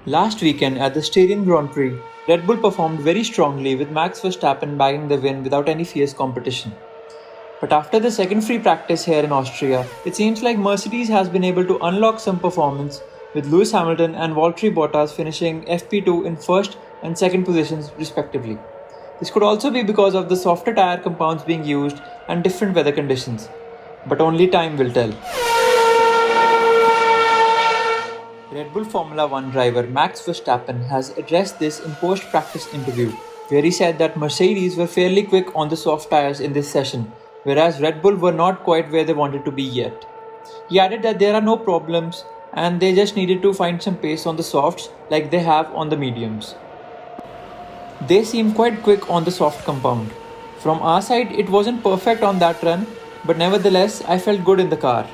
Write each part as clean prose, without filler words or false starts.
Last weekend at the Styrian Grand Prix, Red Bull performed very strongly with Max Verstappen bagging the win without any fierce competition. But after the second free practice here in Austria, it seems like Mercedes has been able to unlock some performance with Lewis Hamilton and Valtteri Bottas finishing FP2 in first and second positions respectively. This could also be because of the softer tyre compounds being used and different weather conditions, but only time will tell. Red Bull Formula 1 driver Max Verstappen has addressed this in post-practice interview, where he said that Mercedes were fairly quick on the soft tyres in this session, whereas Red Bull were not quite where they wanted to be yet. He added that there are no problems and they just needed to find some pace on the softs like they have on the mediums. They seem quite quick on the soft compound. From our side, it wasn't perfect on that run, but nevertheless, I felt good in the car.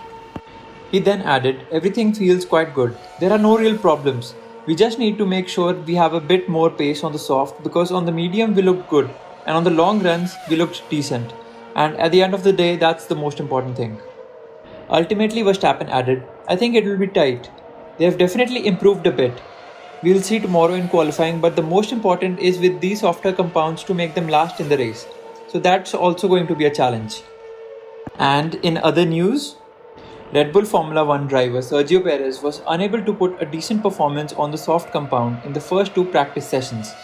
He then added, everything feels quite good. There are no real problems. We just need to make sure we have a bit more pace on the soft because on the medium we looked good and on the long runs we looked decent. And at the end of the day, that's the most important thing. Ultimately, Verstappen added, I think it will be tight. They have definitely improved a bit. We will see tomorrow in qualifying, but the most important is with these softer compounds to make them last in the race. So that's also going to be a challenge. And in other news, Red Bull Formula 1 driver Sergio Perez was unable to put a decent performance on the soft compound in the first two practice sessions.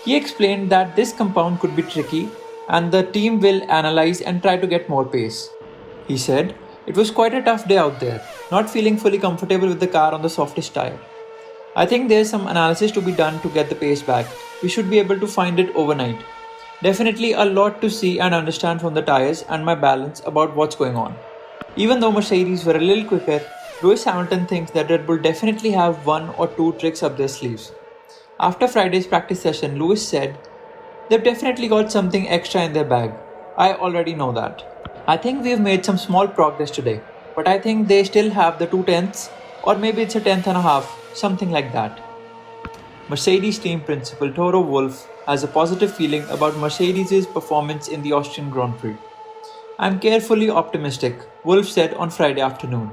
He explained that this compound could be tricky and the team will analyze and try to get more pace. He said, it was quite a tough day out there, not feeling fully comfortable with the car on the softest tyre. I think there's some analysis to be done to get the pace back. We should be able to find it overnight. Definitely a lot to see and understand from the tyres and my balance about what's going on. Even though Mercedes were a little quicker, Lewis Hamilton thinks that Red Bull definitely have one or two tricks up their sleeves. After Friday's practice session, Lewis said, they've definitely got something extra in their bag. I already know that. I think we've made some small progress today, but I think they still have the 2/10ths, or maybe it's a 10th and a half, something like that. Mercedes team principal Toto Wolff has a positive feeling about Mercedes' performance in the Austrian Grand Prix. I'm carefully optimistic, Wolff said on Friday afternoon.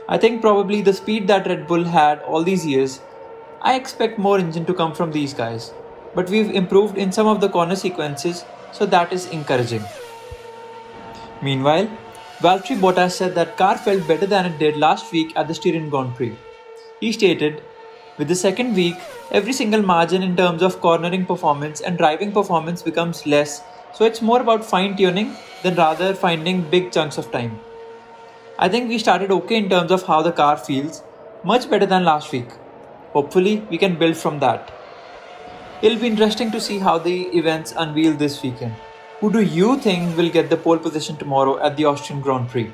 I think probably the speed that Red Bull had all these years, I expect more engine to come from these guys. But we've improved in some of the corner sequences, so that is encouraging. Meanwhile, Valtteri Bottas said that car felt better than it did last week at the Styrian Grand Prix. He stated, with the second week, every single margin in terms of cornering performance and driving performance becomes less, so it's more about fine-tuning than rather finding big chunks of time. I think we started okay in terms of how the car feels, much better than last week. Hopefully, we can build from that. It'll be interesting to see how the events unveil this weekend. Who do you think will get the pole position tomorrow at the Austrian Grand Prix?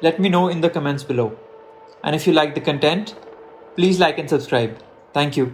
Let me know in the comments below. And if you like the content, please like and subscribe. Thank you.